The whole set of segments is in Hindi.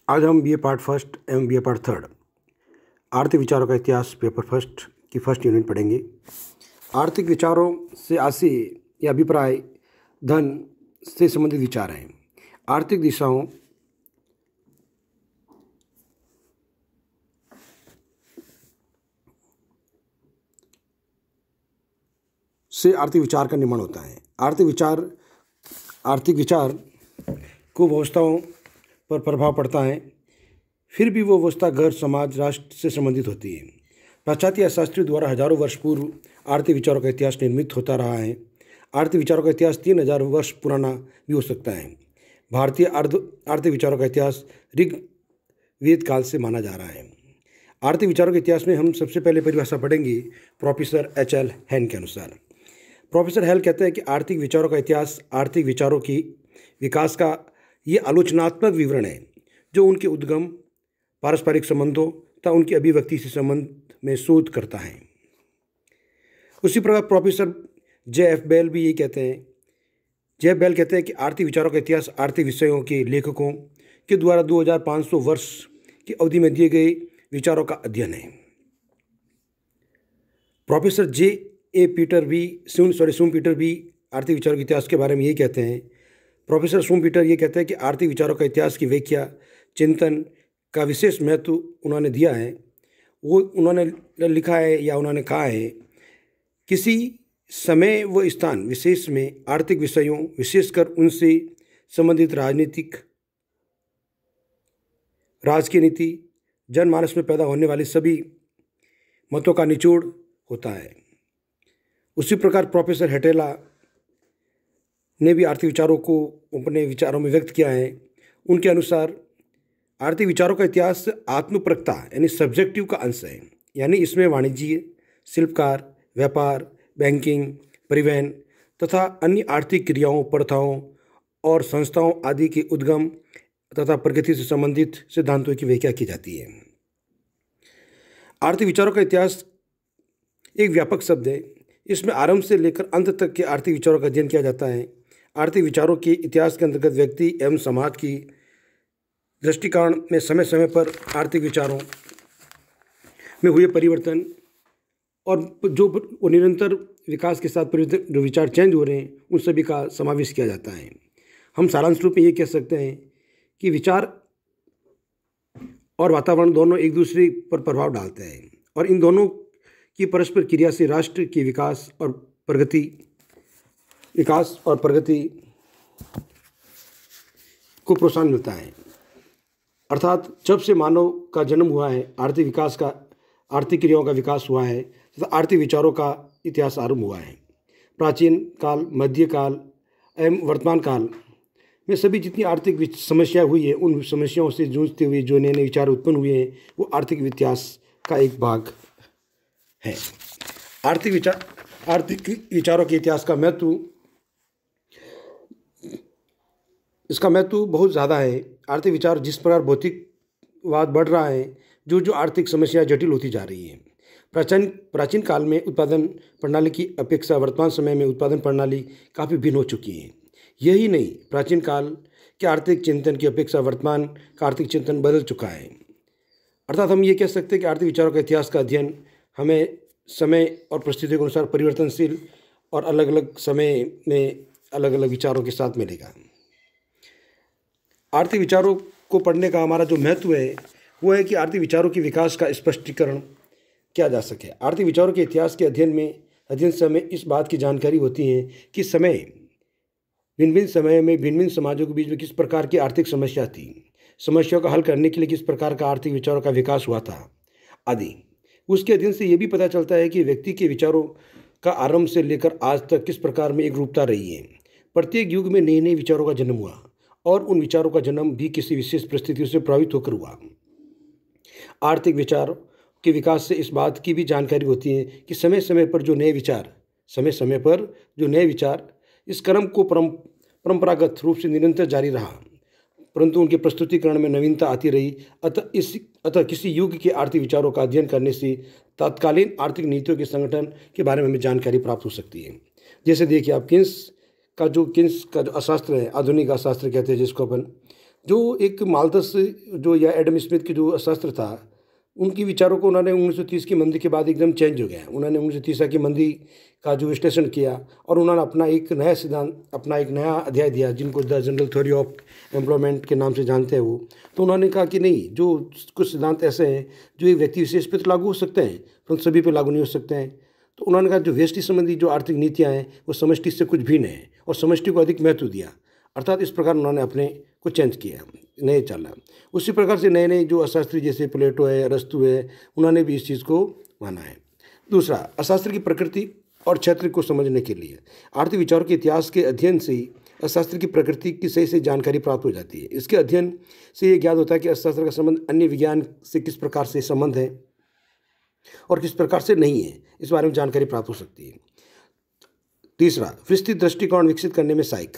आज हम बीए पार्ट फर्स्ट एवं बीए पार्ट थर्ड आर्थिक विचारों का इतिहास पेपर फर्स्ट की फर्स्ट यूनिट पढ़ेंगे। आर्थिक विचारों से आशय या अभिप्राय धन से संबंधित विचार हैं। आर्थिक दिशाओं से आर्थिक विचार का निर्माण होता है। आर्थिक विचार को व्यवस्थाओं पर प्रभाव पड़ता है, फिर भी वो व्यवस्था घर, समाज, राष्ट्र से संबंधित होती है। पाश्चात्य शास्त्रियों द्वारा हजारों वर्ष पूर्व आर्थिक विचारों का इतिहास निर्मित होता रहा है। आर्थिक विचारों का इतिहास 3000 वर्ष पुराना भी हो सकता है। भारतीय आर्थिक विचारों का इतिहास ऋग्वेद काल से माना जा रहा है। आर्थिक विचारों के इतिहास में हम सबसे पहले परिभाषा पढ़ेंगे प्रोफेसर H.L. हैन के अनुसार। प्रोफेसर हैल कहते हैं कि आर्थिक विचारों का इतिहास आर्थिक विचारों की विकास का ये आलोचनात्मक विवरण है जो उनके उद्गम, पारस्परिक संबंधों तथा उनकी अभिव्यक्ति से संबंध में शोध करता है। उसी प्रकार प्रोफेसर J.F. बेल भी यही कहते हैं। J.F. बेल कहते हैं कि आर्थिक विचारों का इतिहास आर्थिक विषयों के लेखकों के द्वारा 2500 वर्ष की अवधि में दिए गए विचारों का अध्ययन है। प्रोफेसर सूम पीटर भी आर्थिक विचारों के इतिहास के बारे में यही कहते हैं। प्रोफेसर सूम पीटर ये कहते हैं कि आर्थिक विचारों का इतिहास की व्याख्या चिंतन का विशेष महत्व उन्होंने दिया है। वो उन्होंने लिखा है या उन्होंने कहा है, किसी समय व स्थान विशेष में आर्थिक विषयों, विशेषकर उनसे संबंधित राजकीय नीति, जनमानस में पैदा होने वाली सभी मतों का निचोड़ होता है। उसी प्रकार प्रोफेसर हेटेला ने भी आर्थिक विचारों को अपने विचारों में व्यक्त किया है। उनके अनुसार आर्थिक विचारों का इतिहास आत्मपरकता यानी सब्जेक्टिव का अंश है, यानी इसमें वाणिज्य, शिल्पकार, व्यापार, बैंकिंग, परिवहन तथा अन्य आर्थिक क्रियाओं, प्रथाओं और संस्थाओं आदि के उद्गम तथा प्रगति से संबंधित सिद्धांतों की व्याख्या की जाती है। आर्थिक विचारों का इतिहास एक व्यापक शब्द है। इसमें आरंभ से लेकर अंत तक के आर्थिक विचारों का अध्ययन किया जाता है। आर्थिक विचारों के इतिहास के अंतर्गत व्यक्ति एवं समाज की दृष्टिकोण में समय समय पर आर्थिक विचारों में हुए परिवर्तन और जो निरंतर विकास के साथ परिवर्तन, जो विचार चेंज हो रहे हैं, उन सभी का समावेश किया जाता है। हम सारांश रूप में ये कह सकते हैं कि विचार और वातावरण दोनों एक दूसरे पर प्रभाव डालते हैं और इन दोनों की परस्पर क्रिया से राष्ट्र की विकास और प्रगति को प्रोत्साहन मिलता है। अर्थात जब से मानव का जन्म हुआ है, आर्थिक क्रियाओं का विकास हुआ है तथा आर्थिक विचारों का इतिहास आरंभ हुआ है। प्राचीन काल, मध्यकाल एवं वर्तमान काल में सभी जितनी आर्थिक समस्या हुई है, उन समस्याओं से जूझते हुए जो नए नए विचार उत्पन्न हुए हैं, वो आर्थिक इतिहास का एक भाग है। आर्थिक विचारों के इतिहास का महत्व बहुत ज़्यादा है। आर्थिक विचार जिस प्रकार भौतिकवाद बढ़ रहा है, जो आर्थिक समस्या जटिल होती जा रही है। प्राचीन काल में उत्पादन प्रणाली की अपेक्षा वर्तमान समय में उत्पादन प्रणाली काफ़ी भिन्न हो चुकी है। यही नहीं, प्राचीन काल के आर्थिक चिंतन की अपेक्षा वर्तमान का आर्थिक चिंतन बदल चुका है। अर्थात हम ये कह सकते हैं कि आर्थिक विचारों का इतिहास का अध्ययन हमें समय और परिस्थितियों के अनुसार परिवर्तनशील और अलग अलग समय में अलग अलग विचारों के साथ मिलेगा। आर्थिक विचारों को पढ़ने का हमारा जो महत्व है वो है कि आर्थिक विचारों के विकास का स्पष्टीकरण किया जा सके। आर्थिक विचारों के इतिहास के अध्ययन से हमें इस बात की जानकारी होती है कि भिन्न समय में भिन्न समाजों के बीच में किस प्रकार की आर्थिक समस्या थी, समस्याओं का हल करने के लिए किस प्रकार का आर्थिक विचारों का विकास हुआ था आदि। उसके अध्ययन से ये भी पता चलता है कि व्यक्ति के विचारों का आरंभ से लेकर आज तक किस प्रकार में एक रूपता रही है। प्रत्येक युग में नए नए विचारों का जन्म हुआ और उन विचारों का जन्म भी किसी विशेष परिस्थितियों से प्रभावित होकर हुआ। आर्थिक विचार के विकास से इस बात की भी जानकारी होती है कि समय समय पर जो नए विचार इस क्रम को परंपरागत रूप से निरंतर जारी रहा, परंतु उनके प्रस्तुतिकरण में नवीनता आती रही। अतः किसी युग के आर्थिक विचारों का अध्ययन करने से तत्कालीन आर्थिक नीतियों के संगठन के बारे में हमें जानकारी प्राप्त हो सकती है। जैसे देखिए आप किन्स का जो अशास्त्र है, आधुनिक अशास्त्र कहते हैं जिसको अपन, जो एक माल्थस जो या एडम स्मिथ के जो अर्थशास्त्र था, उनकी विचारों को उन्होंने 1930 की मंदी के बाद एकदम चेंज हो गया। उन्होंने 1930 की मंदी का जो विश्लेषण किया और उन्होंने अपना एक नया सिद्धांत, अपना एक नया अध्याय दिया, जिनको the general theory of employment के नाम से जानते हैं वो। तो उन्होंने कहा कि नहीं, जो कुछ सिद्धांत ऐसे हैं जो एक व्यक्ति विशेष पर तो लागू हो सकते हैं परंतु सभी पर लागू नहीं हो सकते हैं। तो उन्होंने कहा जो व्यष्टि संबंधी जो आर्थिक नीतियाँ हैं वो समष्टि से कुछ भिन्न है और समष्टि को अधिक महत्व दिया। अर्थात इस प्रकार उन्होंने अपने को चेंज किया, नए चला। उसी प्रकार से नए नए जो अर्थशास्त्री जैसे प्लेटो है, अरस्तु है, उन्होंने भी इस चीज़ को माना है। दूसरा, अर्थशास्त्र की प्रकृति और क्षेत्र को समझने के लिए आर्थिक विचारों के इतिहास के अध्ययन से अर्थशास्त्र की प्रकृति की सही जानकारी प्राप्त हो जाती है। इसके अध्ययन से ये ज्ञात होता है कि अर्थशास्त्र का संबंध अन्य विज्ञान से किस प्रकार से संबंध है और किस प्रकार से नहीं है, इस बारे में जानकारी प्राप्त हो सकती है। तीसरा, विस्तृत दृष्टिकोण विकसित करने में सहायक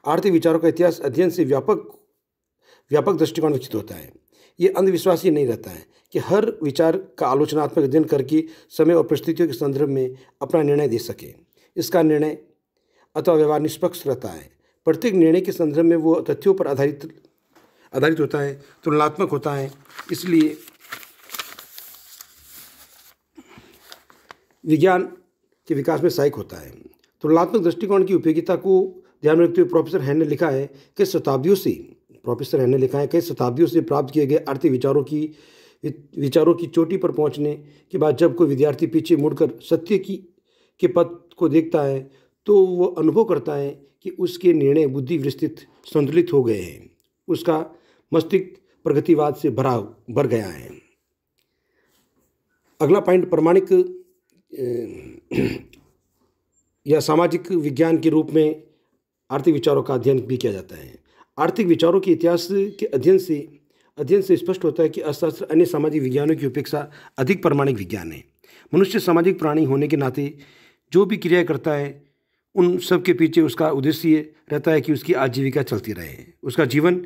आर्थिक विचारों का इतिहास अध्ययन से व्यापक दृष्टिकोण विकसित होता है। ये अंधविश्वासी नहीं रहता है कि हर विचार का आलोचनात्मक अध्ययन करके समय और परिस्थितियों के संदर्भ में अपना निर्णय दे सके। इसका निर्णय अथवा व्यवहार निष्पक्ष रहता है। प्रत्येक निर्णय के संदर्भ में वो तथ्यों पर आधारित होता है, तुलनात्मक होता है। इसलिए विज्ञान के विकास में सहायक होता है। तुलनात्मक दृष्टिकोण की उपयोगिता को ध्यान में रखते हुए प्रोफेसर हैन ने लिखा है कि कई शताब्दियों से प्राप्त किए गए आर्थिक विचारों की चोटी पर पहुंचने के बाद जब कोई विद्यार्थी पीछे मुड़कर सत्य के पथ को देखता है तो वो अनुभव करता है कि उसके निर्णय बुद्धि विस्तृत संतुलित हो गए हैं, उसका मस्तिष्क प्रगतिवाद से भर गया है। अगला पॉइंट, प्रमाणिक या सामाजिक विज्ञान के रूप में आर्थिक विचारों का अध्ययन भी किया जाता है। आर्थिक विचारों के इतिहास के अध्ययन से स्पष्ट होता है कि अर्थशास्त्र अन्य सामाजिक विज्ञानों की अपेक्षा अधिक प्रमाणिक विज्ञान है। मनुष्य सामाजिक प्राणी होने के नाते जो भी क्रिया करता है उन सब के पीछे उसका उद्देश्य रहता है कि उसकी आजीविका चलती रहे, उसका जीवन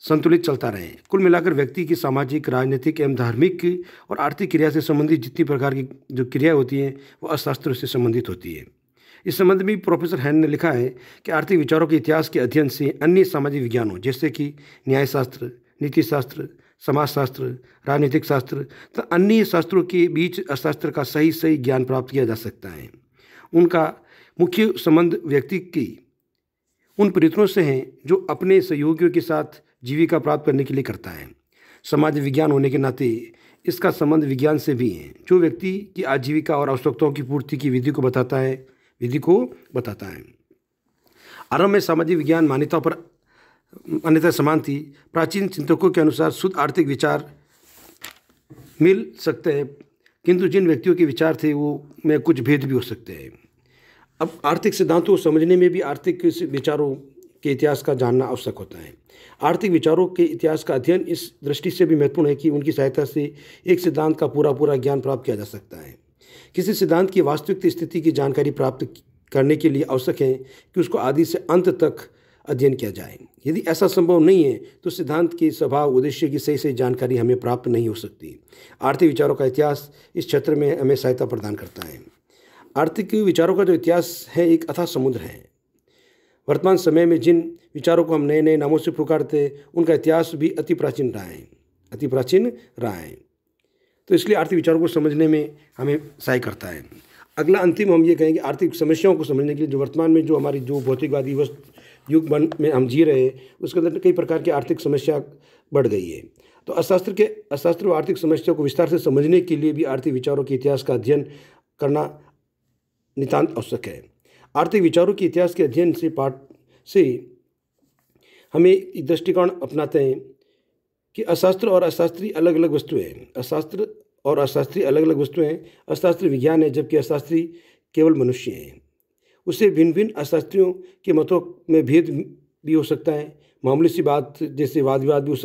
संतुलित चलता रहे। कुल मिलाकर व्यक्ति की सामाजिक, राजनीतिक एवं धार्मिक और आर्थिक क्रिया से संबंधित जितनी प्रकार की जो क्रिया होती हैं वो अर्थशास्त्र से संबंधित होती है। इस संबंध में प्रोफेसर हैन ने लिखा है कि आर्थिक विचारों के इतिहास के अध्ययन से अन्य सामाजिक विज्ञानों जैसे कि न्यायशास्त्र, नीतिशास्त्र, समाजशास्त्र, राजनीतिक शास्त्र तथा अन्य शास्त्रों के बीच अर्थशास्त्र का सही ज्ञान प्राप्त किया जा सकता है। उनका मुख्य संबंध व्यक्ति की उन प्रयत्नों से हैं जो अपने सहयोगियों के साथ जीविका प्राप्त करने के लिए करता है। समाज विज्ञान होने के नाते इसका संबंध विज्ञान से भी है जो व्यक्ति की आजीविका और आवश्यकताओं की पूर्ति की विधि को बताता है। आरंभ में सामाजिक विज्ञान मान्यता समान थी। प्राचीन चिंतकों के अनुसार शुद्ध आर्थिक विचार मिल सकते हैं, किंतु जिन व्यक्तियों के विचार थे वो में कुछ भेद भी हो सकते हैं। अब आर्थिक सिद्धांतों को समझने में भी आर्थिक विचारों के इतिहास का जानना आवश्यक होता है। आर्थिक विचारों के इतिहास का अध्ययन इस दृष्टि से भी महत्वपूर्ण है कि उनकी सहायता से एक सिद्धांत का पूरा ज्ञान प्राप्त किया जा सकता है। किसी सिद्धांत की वास्तविक स्थिति की जानकारी प्राप्त करने के लिए आवश्यक है कि उसको आदि से अंत तक अध्ययन किया जाए। यदि ऐसा संभव नहीं है तो सिद्धांत के स्वभाव, उद्देश्य की सही जानकारी हमें प्राप्त नहीं हो सकती। आर्थिक विचारों का इतिहास इस क्षेत्र में हमें सहायता प्रदान करता है। आर्थिक विचारों का जो इतिहास है एक अथाह समुद्र है। वर्तमान समय में जिन विचारों को हम नए नए नामों से पुकारते हैं उनका इतिहास भी अति प्राचीन रहा है। तो इसलिए आर्थिक विचारों को समझने में हमें सहायता करता है। अगला अंतिम हम ये कहेंगे आर्थिक समस्याओं को समझने के लिए जो वर्तमान में जो हमारी जो भौतिकवादी युग में हम जी रहे हैं उसके अंदर कई प्रकार की आर्थिक समस्या बढ़ गई है। तो अर्थशास्त्र व आर्थिक समस्या को विस्तार से समझने के लिए भी आर्थिक विचारों के इतिहास का अध्ययन करना नितांत आवश्यक है। आर्थिक विचारों के इतिहास के अध्ययन से हमें एक दृष्टिकोण अपनाते हैं कि अशास्त्र और अशास्त्रीय अलग अलग वस्तुएं हैं। अशास्त्रीय विज्ञान है जबकि अशास्त्रीय केवल मनुष्य हैं। उससे भिन्न भिन्न अशास्त्रियों के मतों में भेद भी हो सकता है। मामूली सी बात जैसे वाद विवाद भी हो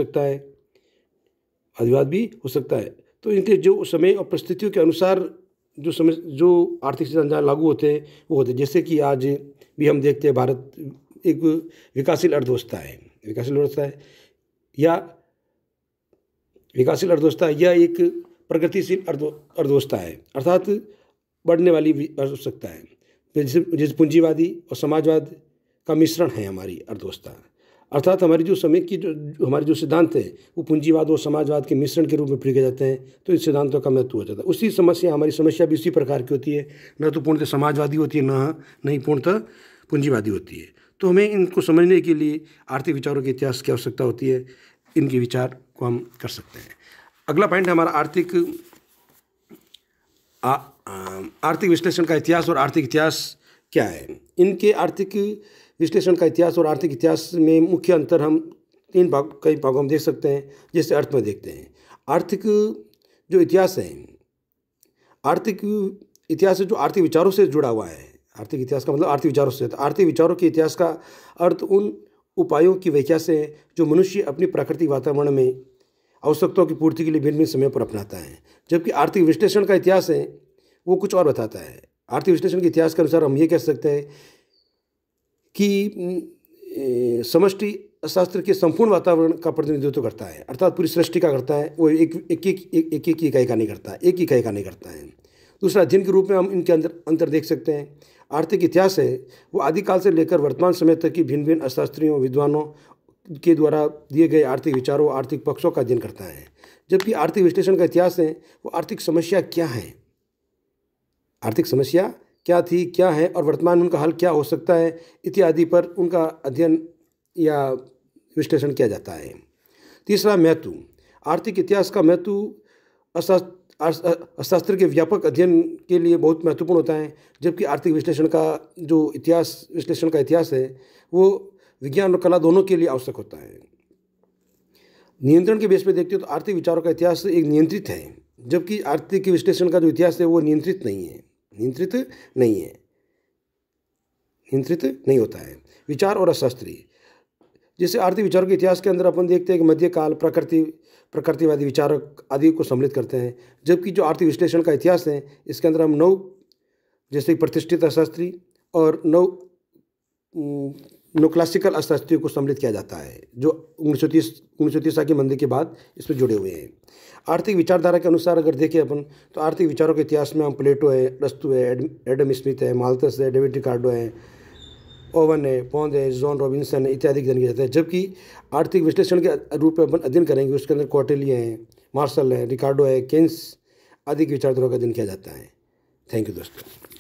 सकता है। तो इनके जो समय और परिस्थितियों के अनुसार जो आर्थिक सिद्धांत लागू होते हैं वो होते हैं। जैसे कि आज भी हम देखते हैं भारत एक विकासशील अर्थव्यवस्था है या एक प्रगतिशील अर्थव्यवस्था है, अर्थात बढ़ने वाली अर्थव्यवस्था है। जैसे पूंजीवादी और समाजवाद का मिश्रण है हमारी अर्थव्यवस्था। अर्थात हमारी जो समय की हमारे जो सिद्धांत हैं वो पूंजीवाद और समाजवाद के मिश्रण के रूप में प्रयोग किए जाते हैं, तो इन सिद्धांतों का महत्व हो जाता है। उसी समस्या हमारी समस्या भी उसी प्रकार की होती है, न तो पूर्णतः समाजवादी होती है, नहीं पूर्णतः पूंजीवादी होती है। तो हमें इनको समझने के लिए आर्थिक विचारों के इतिहास की आवश्यकता होती है, इनके विचार को हम कर सकते हैं। अगला पॉइंट है हमारा आर्थिक विश्लेषण का इतिहास और आर्थिक इतिहास क्या है। इनके आर्थिक विश्लेषण का इतिहास और आर्थिक इतिहास में मुख्य अंतर हम कई भागों में देख सकते हैं, जैसे अर्थ में देखते हैं। आर्थिक जो इतिहास है, आर्थिक इतिहास जो आर्थिक विचारों से जुड़ा हुआ है, आर्थिक इतिहास का मतलब आर्थिक विचारों से, तो आर्थिक विचारों के इतिहास का अर्थ उन उपायों की व्याख्या से जो मनुष्य अपनी प्राकृतिक वातावरण में आवश्यकताओं की पूर्ति के लिए भिन्न भिन्न समय पर अपनाता है। जबकि आर्थिक विश्लेषण का इतिहास है वो कुछ और बताता है। आर्थिक विश्लेषण के इतिहास के अनुसार हम ये कह सकते हैं कि समष्टि शास्त्र के संपूर्ण वातावरण का प्रतिनिधित्व करता है, अर्थात पूरी सृष्टि का करता है, वो एक इकाई का नहीं करता, एक इकाई का नहीं करता है। दूसरा, अध्ययन के रूप में हम इनके अंतर देख सकते हैं। आर्थिक इतिहास है वो आदिकाल से लेकर वर्तमान समय तक की भिन्न भिन्न अर्थशास्त्रियों विद्वानों के द्वारा दिए गए आर्थिक विचारों आर्थिक पक्षों का अध्ययन करता है। जबकि आर्थिक विश्लेषण का इतिहास है वो आर्थिक समस्या क्या है, आर्थिक समस्या क्या थी, क्या है और वर्तमान में उनका हल क्या हो सकता है इत्यादि पर उनका अध्ययन या विश्लेषण किया जाता है। तीसरा, महत्व। आर्थिक इतिहास का महत्व अर्थशास्त्र के व्यापक अध्ययन के लिए बहुत महत्वपूर्ण होता है, जबकि आर्थिक विश्लेषण का जो विश्लेषण का इतिहास है वो विज्ञान और कला दोनों के लिए आवश्यक होता है। नियंत्रण के बेस पर देखते हो तो आर्थिक विचारों का इतिहास एक नियंत्रित है, जबकि आर्थिक विश्लेषण का जो इतिहास है वो नियंत्रित नहीं होता है। विचार और अर्थशास्त्री, जैसे आर्थिक विचारों के इतिहास के अंदर अपन देखते हैं कि मध्यकाल प्रकृतिवादी विचारक आदि को सम्मिलित करते हैं, जबकि जो आर्थिक विश्लेषण का इतिहास है इसके अंदर हम जैसे प्रतिष्ठित अर्थशास्त्री और क्लासिकल अर्थशास्त्रियों को सम्मिलित किया जाता है, जो 1930 की मंदी के बाद इसमें जुड़े हुए हैं। आर्थिक विचारधारा के अनुसार अगर देखें अपन तो आर्थिक विचारों के इतिहास में हम प्लेटो है, अरस्तू है, एडम स्मिथ है, माल्थस है, डेविड रिकार्डो है, ओवन है, पॉन्द है, जॉन रॉबिन्सन है इत्यादि के अध्ययन किया जाता है। जबकि आर्थिक विश्लेषण के रूप में अपन अध्ययन करेंगे उसके अंदर कौटिल्य है, मार्शल है, रिकार्डो है, केन्स आदि के विचारधारा का अध्ययन किया जाता है। थैंक यू दोस्तों।